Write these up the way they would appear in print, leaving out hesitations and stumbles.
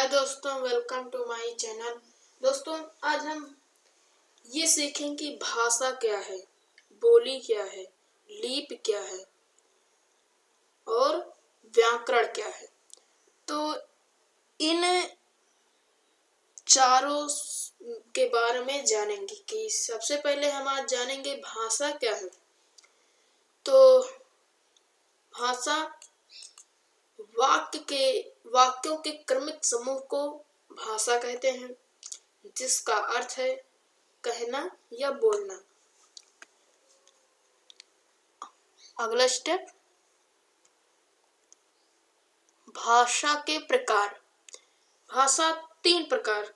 हाय दोस्तों, welcome to my channel. दोस्तों, आज हम ये सीखें कि भाषा क्या है, बोली क्या है, लिपि क्या है और व्याकरण क्या है। तो इन चारों के बारे में जानेंगे कि सबसे पहले हम आज जानेंगे भाषा क्या है। तो भाषा वाक्यों के क्रमिक समूह को भाषा कहते हैं, जिसका अर्थ है कहना या बोलना। अगला स्टेप, भाषा के प्रकार। भाषा 3 प्रकार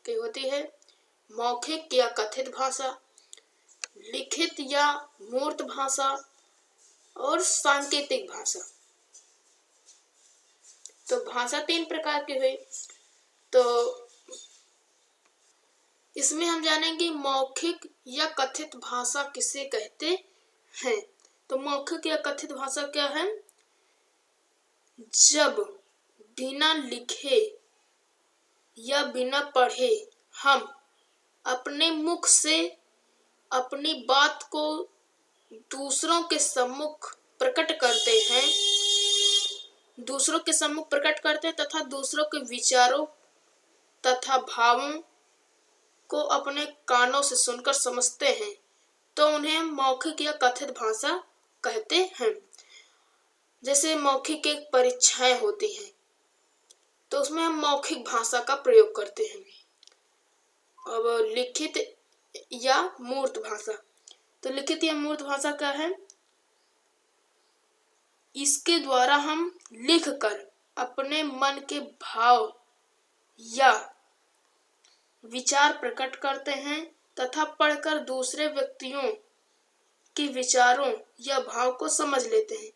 की होती है: मौखिक या कथित भाषा, लिखित या मूर्त भाषा और सांकेतिक भाषा। तो भाषा 3 प्रकार की हुई। तो इसमें हम जानेंगे मौखिक या कथित भाषा किसे कहते हैं। तो मौखिक या कथित भाषा क्या है? जब बिना लिखे या बिना पढ़े हम अपने मुख से अपनी बात को दूसरों के सम्मुख प्रकट करते हैं तथा दूसरों के विचारों तथा भावों को अपने कानों से सुनकर समझते हैं, तो उन्हें मौखिक या कथित भाषा कहते हैं। जैसे मौखिक एक परीक्षाएं होती हैं, तो उसमें हम मौखिक भाषा का प्रयोग करते हैं। अब लिखित या मूर्त भाषा। तो लिखित या मूर्त भाषा क्या है? इसके द्वारा हम लिखकर अपने मन के भाव या विचार प्रकट करते हैं तथा पढ़कर दूसरे व्यक्तियों के विचारों या भाव को समझ लेते हैं।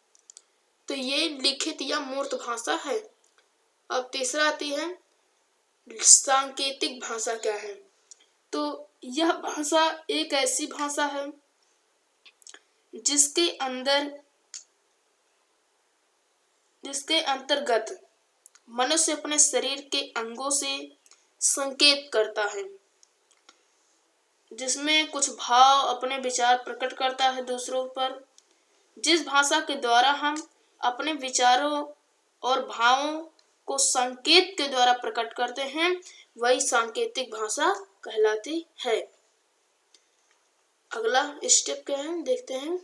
तो ये लिखित या मूर्त भाषा है। अब तीसरा आती है सांकेतिक भाषा। क्या है? तो यह भाषा एक ऐसी भाषा है जिसके अंतर्गत मनुष्य अपने शरीर के अंगों से संकेत करता है, जिसमें कुछ भाव अपने विचार प्रकट करता है दूसरों पर। जिस भाषा के द्वारा हम अपने विचारों और भावों को संकेत के द्वारा प्रकट करते हैं, वही सांकेतिक भाषा कहलाती है। अगला स्टेप क्या है, देखते हैं।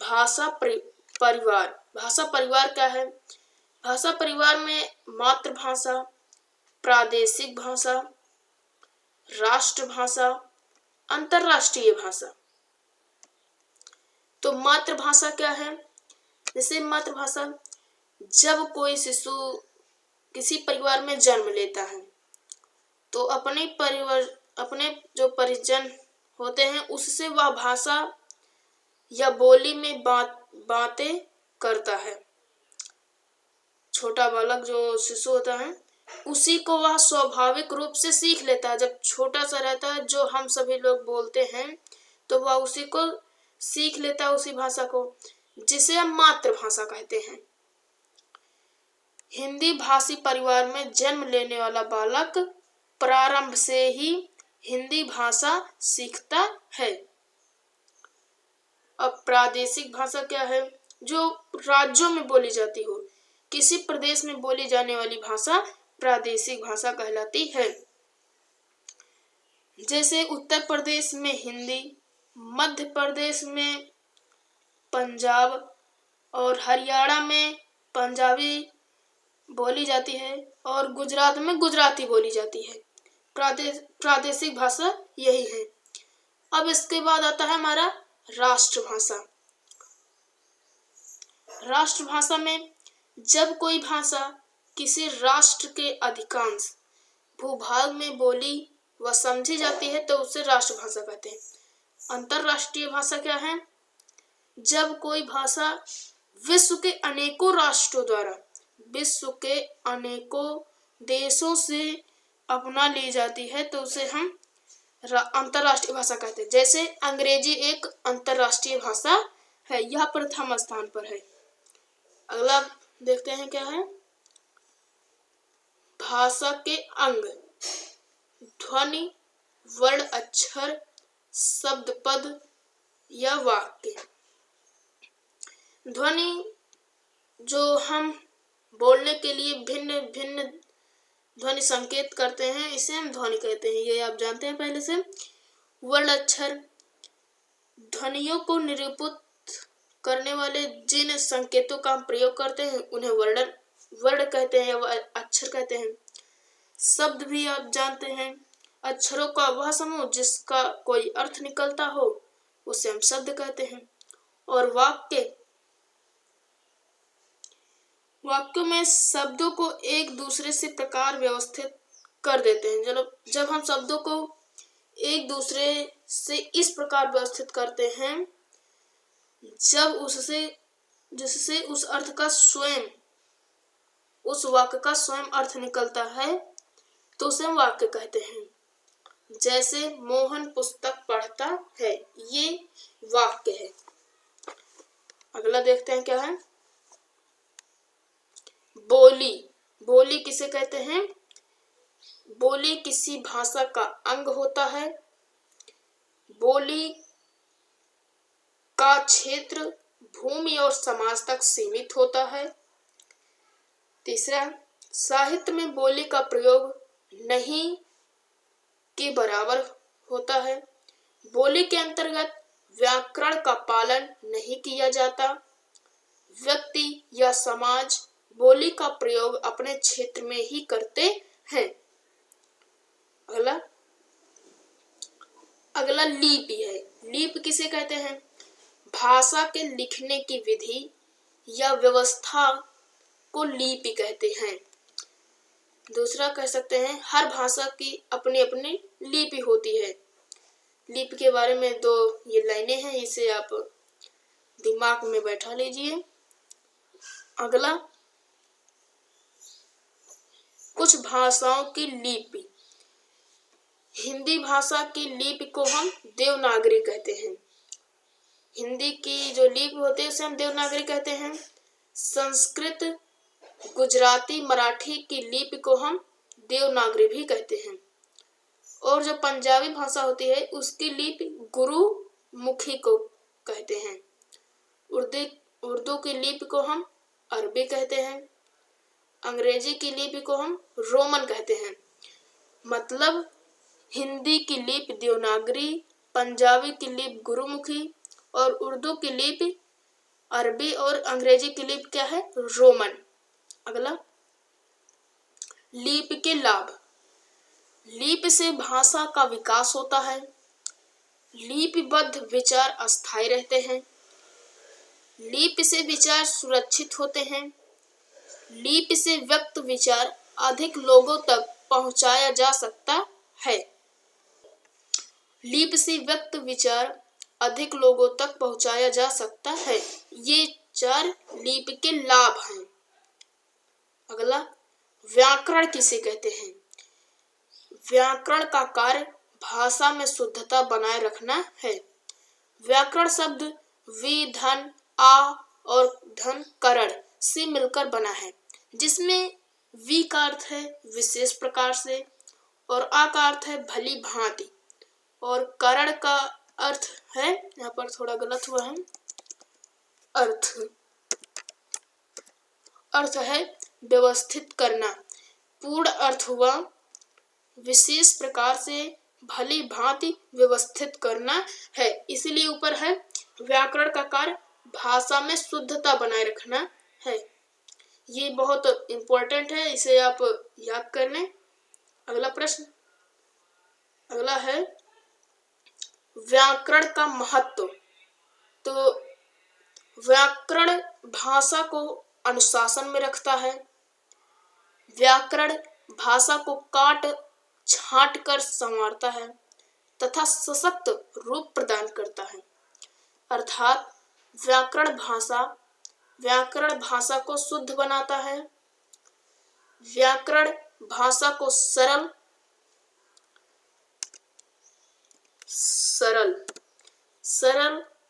भाषा परिवार। भाषा परिवार क्या है? भाषा परिवार में मातृभाषा, प्रादेशिक भाषा, राष्ट्रभाषा, अंतर्राष्ट्रीय भाषा। तो मातृभाषा क्या है? जैसे मातृभाषा, जब कोई शिशु किसी परिवार में जन्म लेता है, तो अपने जो परिजन होते हैं उससे वह भाषा या बोली में बातें करता है। छोटा बालक जो शिशु होता है, उसी को वह स्वाभाविक रूप से सीख लेता है। जब छोटा सा रहता है, जो हम सभी लोग बोलते हैं, तो वह उसी को सीख लेता है, उसी भाषा को, जिसे हम मातृभाषा कहते हैं। हिंदी भाषी परिवार में जन्म लेने वाला बालक प्रारंभ से ही हिंदी भाषा सीखता है। अब प्रादेशिक भाषा क्या है? जो राज्यों में बोली जाती हो, किसी प्रदेश में बोली जाने वाली भाषा प्रादेशिक भाषा कहलाती है। जैसे उत्तर प्रदेश में हिंदी, मध्य प्रदेश में पंजाब और हरियाणा में पंजाबी बोली जाती है और गुजरात में गुजराती बोली जाती है। प्रादेशिक भाषा यही है। अब इसके बाद आता है हमारा राष्ट्रभाषा। राष्ट्रभाषा में जब कोई भाषा किसी राष्ट्र के अधिकांश भूभाग में बोली व समझी जाती है, तो उसे राष्ट्रभाषा कहते हैं। अंतर्राष्ट्रीय भाषा क्या है? जब कोई भाषा विश्व के अनेकों राष्ट्रों द्वारा विश्व के अनेकों देशों से अपना ली जाती है, तो उसे हम अंतर्राष्ट्रीय भाषा कहते हैं। जैसे अंग्रेजी एक अंतर्राष्ट्रीय भाषा है, यह प्रथम स्थान पर है। अगला देखते हैं क्या है। भाषा के अंग ध्वनि, वर्ण, अक्षर, शब्द, पद या वाक्य। ध्वनि जो हम बोलने के लिए भिन्न भिन्न ध्वनि संकेत करते हैं, इसे हम ध्वनि कहते हैं, ये आप जानते हैं पहले से। वर्ण, अक्षर ध्वनियों को निरूपित करने वाले जिन संकेतों का हम प्रयोग करते हैं उन्हें वर्ण कहते हैं या अक्षर कहते हैं। शब्द भी आप जानते हैं, अक्षरों का वह समूह जिसका कोई अर्थ निकलता हो उसे हम शब्द कहते हैं। और वाक्यों में शब्दों को एक दूसरे से प्रकार व्यवस्थित कर देते हैं। जब हम शब्दों को एक दूसरे से इस प्रकार व्यवस्थित करते हैं जिससे उस अर्थ का स्वयं, उस वाक्य का स्वयं अर्थ निकलता है तो उसे हम वाक्य कहते हैं। जैसे मोहन पुस्तक पढ़ता है, ये वाक्य है। अगला देखते हैं क्या है। बोली किसे कहते हैं? बोली किसी भाषा का अंग होता है। बोली का क्षेत्र भूमि और समाज तक सीमित होता है। तीसरा, साहित्य में बोली का प्रयोग नहीं के बराबर होता है। बोली के अंतर्गत व्याकरण का पालन नहीं किया जाता। व्यक्ति या समाज बोली का प्रयोग अपने क्षेत्र में ही करते हैं। अगला लिपि है। लिपि किसे कहते हैं? भाषा के लिखने की विधि या व्यवस्था को लिपि कहते हैं। दूसरा कह सकते हैं हर भाषा की अपनी अपनी लिपि होती है। लिपि के बारे में दो ये लाइनें हैं, इसे आप दिमाग में बैठा लीजिए। अगला, कुछ भाषाओं की लिपि। हिंदी भाषा की लिपि को हम देवनागरी कहते हैं। हिंदी की जो लिपि होती है उसे हम देवनागरी कहते हैं। संस्कृत, गुजराती, मराठी की लिपि को हम देवनागरी भी कहते हैं। और जो पंजाबी भाषा होती है उसकी लिपि गुरुमुखी को कहते हैं। उर्दू की लिपि को हम अरबी कहते हैं। अंग्रेजी की लिपि को हम रोमन कहते हैं। मतलब हिंदी की लिपि देवनागरी, पंजाबी की लिपि गुरुमुखी और उर्दू की लिपि अरबी और अंग्रेजी की लिपि क्या है? रोमन। अगला, लिपि के लाभ। लिपि से भाषा का विकास होता है। लिपिबद्ध विचार अस्थायी रहते हैं। लिपि से विचार सुरक्षित होते हैं। लिपि से व्यक्त विचार अधिक लोगों तक पहुंचाया जा सकता है। लिपि से व्यक्त विचार अधिक लोगों तक पहुंचाया जा सकता है। ये 4 लिपि के लाभ हैं। अगला, व्याकरण किसे कहते हैं? व्याकरण का कार्य भाषा में शुद्धता बनाए रखना है। व्याकरण शब्द वि, धन, आ और धन करण से मिलकर बना है, जिसमें वि का अर्थ है विशेष प्रकार से और आ का अर्थ है भली भांति और करण का अर्थ है, यहाँ पर थोड़ा गलत हुआ है, अर्थ है व्यवस्थित करना। पूर्ण अर्थ हुआ विशेष प्रकार से भली भांति व्यवस्थित करना है। इसलिए ऊपर है व्याकरण का कार्य भाषा में शुद्धता बनाए रखना है। ये बहुत इंपॉर्टेंट है, इसे आप याद कर लें। अगला प्रश्न, अगला है व्याकरण का महत्व। तो व्याकरण भाषा को अनुशासन में रखता है। व्याकरण भाषा को काट छांट कर संवारता है तथा सशक्त रूप प्रदान करता है। अर्थात व्याकरण भाषा को शुद्ध बनाता है। व्याकरण भाषा को सरल,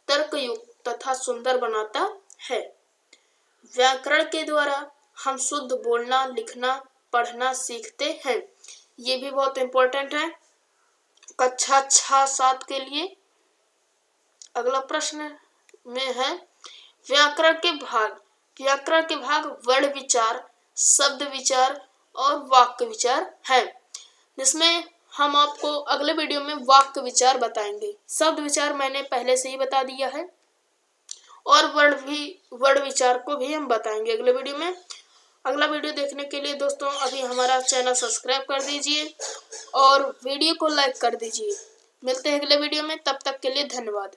तर्कयुक्त तथा सुंदर बनाता है। व्याकरण के द्वारा हम शुद्ध बोलना, लिखना, पढ़ना सीखते हैं। ये भी बहुत इम्पोर्टेंट है कक्षा 6-7 के लिए। अगला प्रश्न में है व्याकरण के भाग। व्याकरण के भाग वर्ण विचार, शब्द विचार और वाक्य विचार है, जिसमें हम आपको अगले वीडियो में वाक्य विचार बताएंगे। शब्द विचार मैंने पहले से ही बता दिया है और वर्ण विचार को भी हम बताएंगे अगले वीडियो में। अगला वीडियो देखने के लिए दोस्तों अभी हमारा चैनल सब्सक्राइब कर दीजिए और वीडियो को लाइक कर दीजिए। मिलते हैं अगले वीडियो में, तब तक के लिए धन्यवाद।